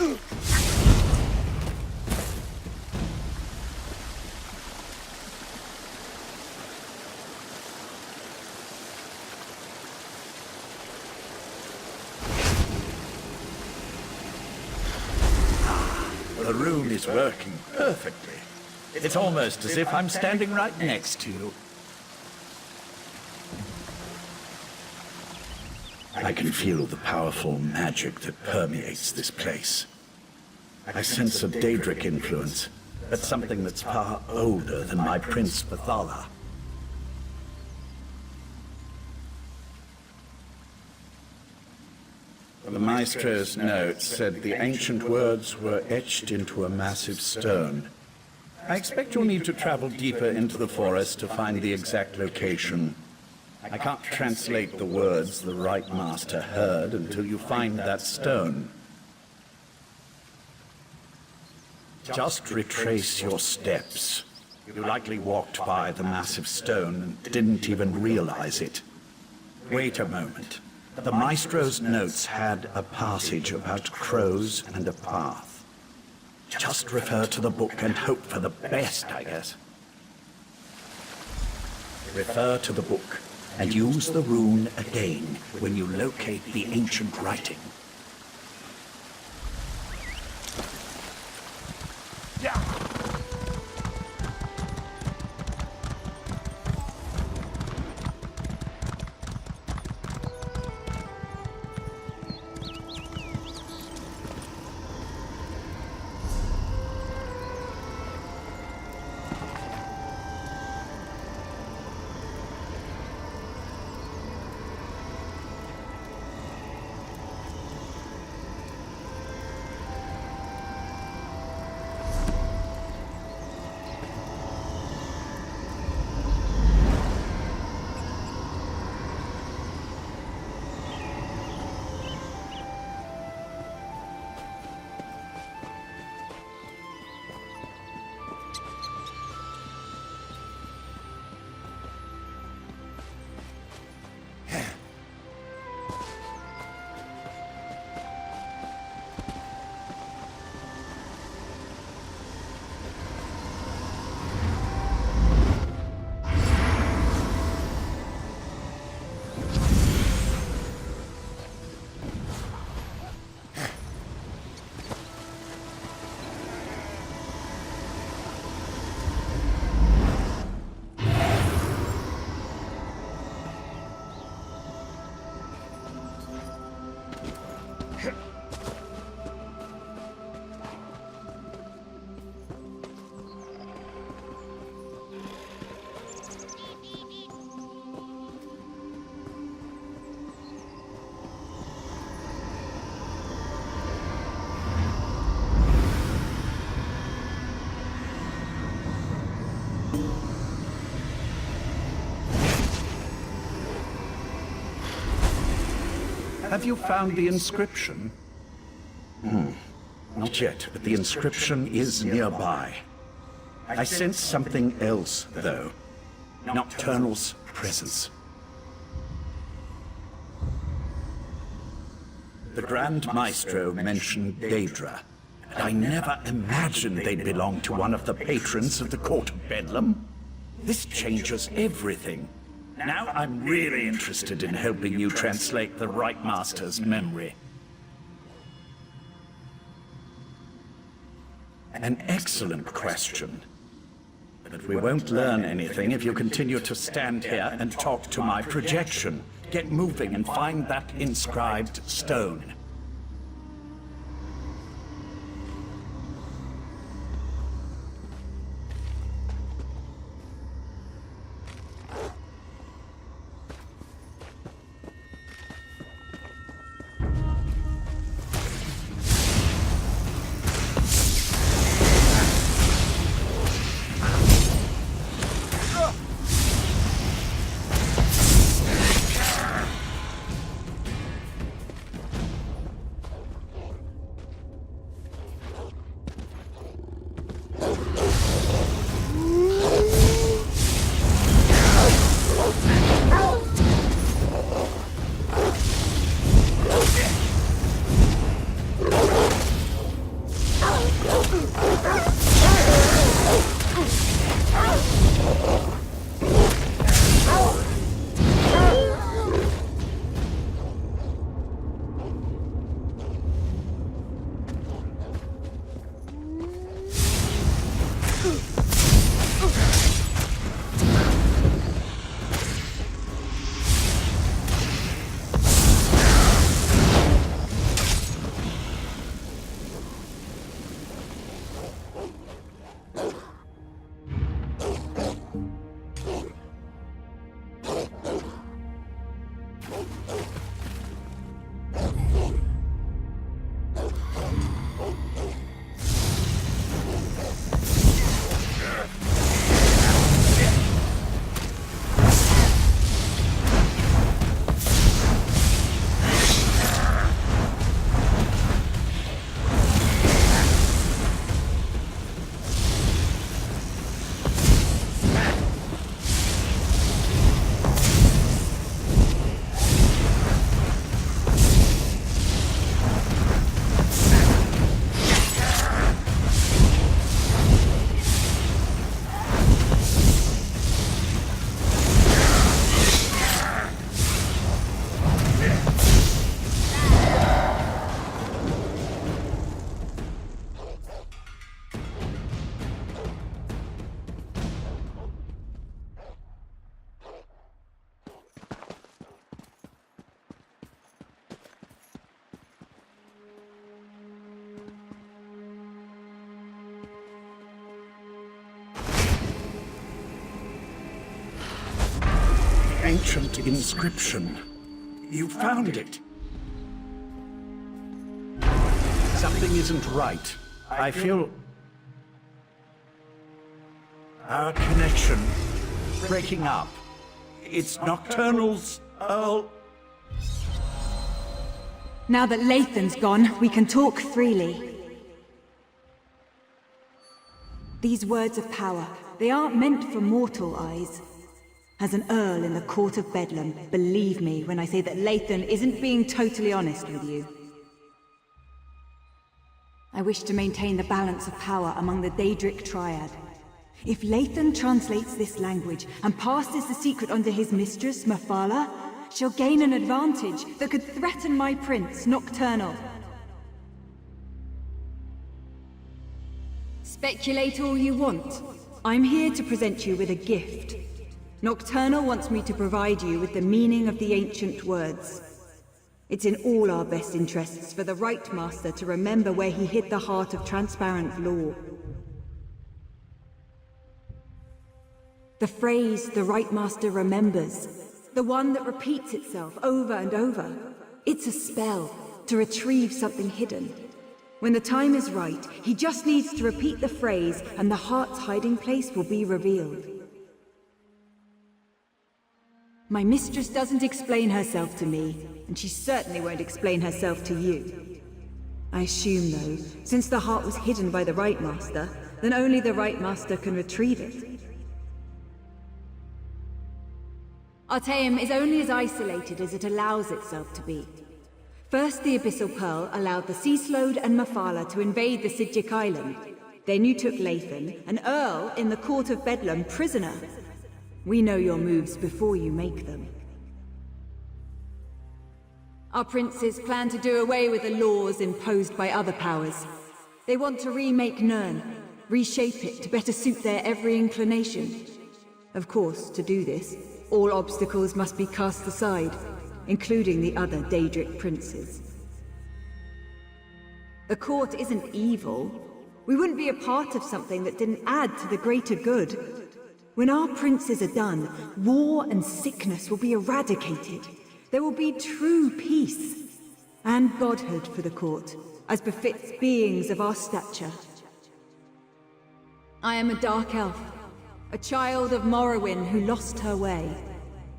The room is working perfectly. It's almost as if I'm standing right next to you. I can feel the powerful magic that permeates this place. I sense a Daedric influence, but something that's far older than my Prince Vathala. The Maestro's note said the ancient words were etched into a massive stone. I expect you'll need to travel deeper into the forest to find the exact location. I can't translate the words the Right Master heard until you find that stone. Just retrace your steps. You likely walked by the massive stone and didn't even realize it. Wait a moment. The Maestro's notes had a passage about crows and a path. Just refer to the book and hope for the best, I guess. Refer to the book and use the rune again when you locate the ancient writing. Have you found the inscription? Not yet, but the inscription is nearby. I sense something else, though. Nocturnal's presence. The Grand Maestro mentioned Daedra, but I never imagined they'd belong to one of the patrons of the Court of Bedlam. This changes everything. Now I'm really interested in helping you translate the Right Master's memory. An excellent question. But we won't learn anything if you continue to stand here and talk to my projection. Get moving and find that inscribed stone. Ancient inscription. You found it. Something isn't right. I feel... our connection breaking up. It's Nocturnal's Earl... Now that Lathan's gone, we can talk freely. These words of power, they aren't meant for mortal eyes. As an Earl in the Court of Bedlam, believe me when I say that Lathan isn't being totally honest with you. I wish to maintain the balance of power among the Daedric Triad. If Lathan translates this language and passes the secret on to his mistress, Mephala, she'll gain an advantage that could threaten my prince, Nocturnal. Speculate all you want. I'm here to present you with a gift. Nocturnal wants me to provide you with the meaning of the ancient words. It's in all our best interests for the Right Master to remember where he hid the heart of transparent law. The phrase the Right Master remembers, the one that repeats itself over and over. It's a spell to retrieve something hidden. When the time is right, he just needs to repeat the phrase and the heart's hiding place will be revealed. My mistress doesn't explain herself to me, and she certainly won't explain herself to you. I assume, though, since the heart was hidden by the Right Master, then only the Right Master can retrieve it. Artaeum is only as isolated as it allows itself to be. First, the Abyssal Pearl allowed the Sea Slode and Mephala to invade the Sidgic Island. Then you took Lathan, an Earl in the Court of Bedlam, prisoner. We know your moves before you make them. Our princes plan to do away with the laws imposed by other powers. They want to remake Nirn, reshape it to better suit their every inclination. Of course, to do this, all obstacles must be cast aside, including the other Daedric princes. The court isn't evil. We wouldn't be a part of something that didn't add to the greater good. When our princes are done, war and sickness will be eradicated. There will be true peace and godhood for the court, as befits beings of our stature. I am a dark elf, a child of Morrowind who lost her way.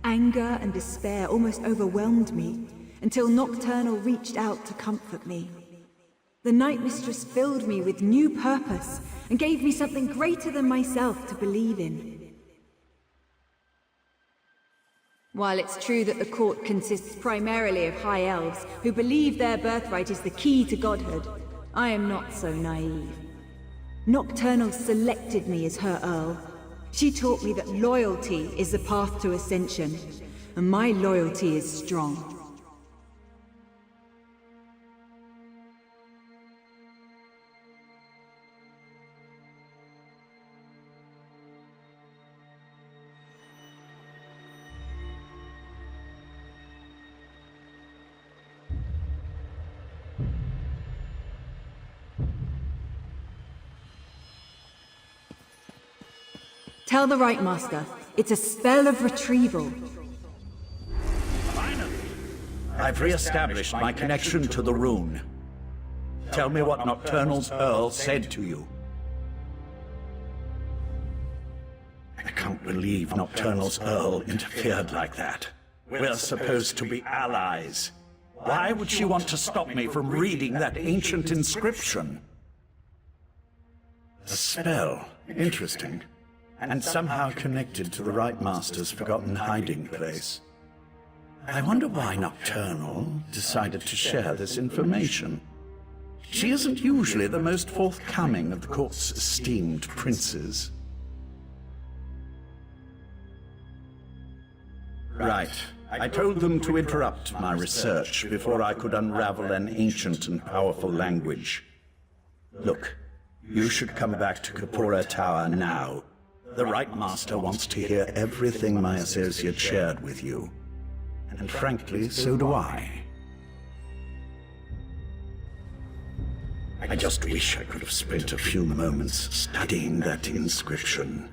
Anger and despair almost overwhelmed me, until Nocturnal reached out to comfort me. The Night Mistress filled me with new purpose, and gave me something greater than myself to believe in. While it's true that the court consists primarily of High Elves, who believe their birthright is the key to godhood, I am not so naive. Nocturnal selected me as her Earl. She taught me that loyalty is the path to ascension, and my loyalty is strong. Tell the Right Master, it's a spell of retrieval. Finally, I've re-established my connection to the rune. Tell me what Nocturnal's Earl said to you. I can't believe Nocturnal's Earl interfered like that. We're supposed to be allies. Why would she want to stop me from reading that ancient inscription? A spell. Interesting. And somehow connected to the Right Master's forgotten hiding place. I wonder why Nocturnal decided to share this information. She isn't usually the most forthcoming of the court's esteemed princes. Right. I told them to interrupt my research before I could unravel an ancient and powerful language. Look, you should come back to Kapora Tower now. The Right Master wants to hear everything my associate shared with you. And frankly, so do I. I just wish I could have spent a few moments studying that inscription.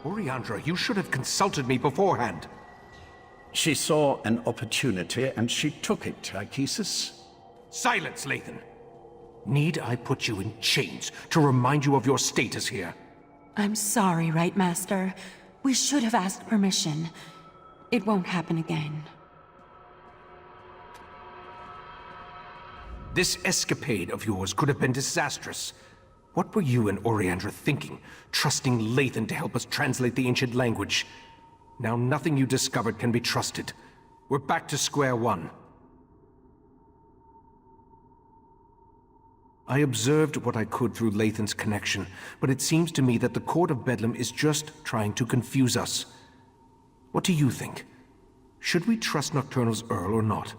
Oriandra, you should have consulted me beforehand. She saw an opportunity and she took it, Tychesis. Silence, Lathan! Need I put you in chains to remind you of your status here? I'm sorry, Right Master. We should have asked permission. It won't happen again. This escapade of yours could have been disastrous. What were you and Oriandra thinking, trusting Lathan to help us translate the ancient language? Now nothing you discovered can be trusted. We're back to square one. I observed what I could through Lathan's connection, but it seems to me that the Court of Bedlam is just trying to confuse us. What do you think? Should we trust Nocturnal's Earl or not?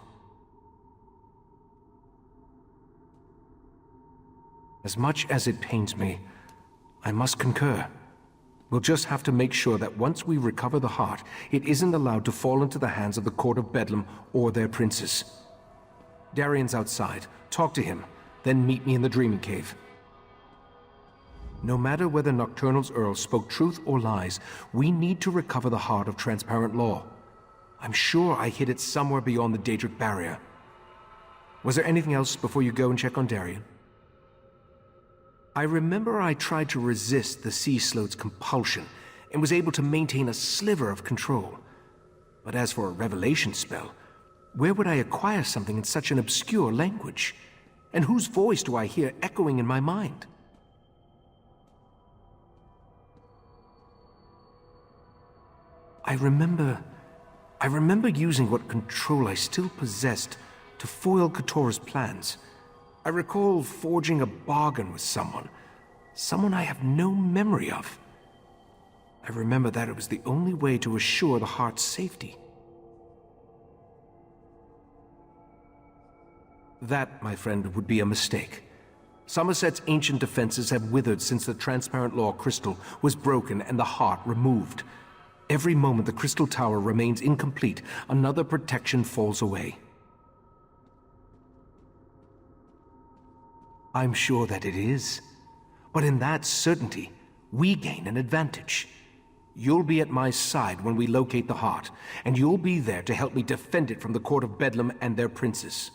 As much as it pains me, I must concur. We'll just have to make sure that once we recover the heart, it isn't allowed to fall into the hands of the Court of Bedlam or their princes. Darian's outside. Talk to him, then meet me in the Dreaming Cave. No matter whether Nocturnal's Earl spoke truth or lies, we need to recover the heart of transparent law. I'm sure I hid it somewhere beyond the Daedric barrier. Was there anything else before you go and check on Darian? I remember I tried to resist the Sea Sloat's compulsion and was able to maintain a sliver of control. But as for a revelation spell, where would I acquire something in such an obscure language? And whose voice do I hear echoing in my mind? I remember using what control I still possessed to foil Katora's plans. I recall forging a bargain with someone I have no memory of. I remember that it was the only way to assure the heart's safety. That, my friend, would be a mistake. Summerset's ancient defenses have withered since the transparent law crystal was broken and the heart removed. Every moment the crystal tower remains incomplete, another protection falls away. I'm sure that it is. But in that certainty, we gain an advantage. You'll be at my side when we locate the heart, and you'll be there to help me defend it from the Court of Bedlam and their princes.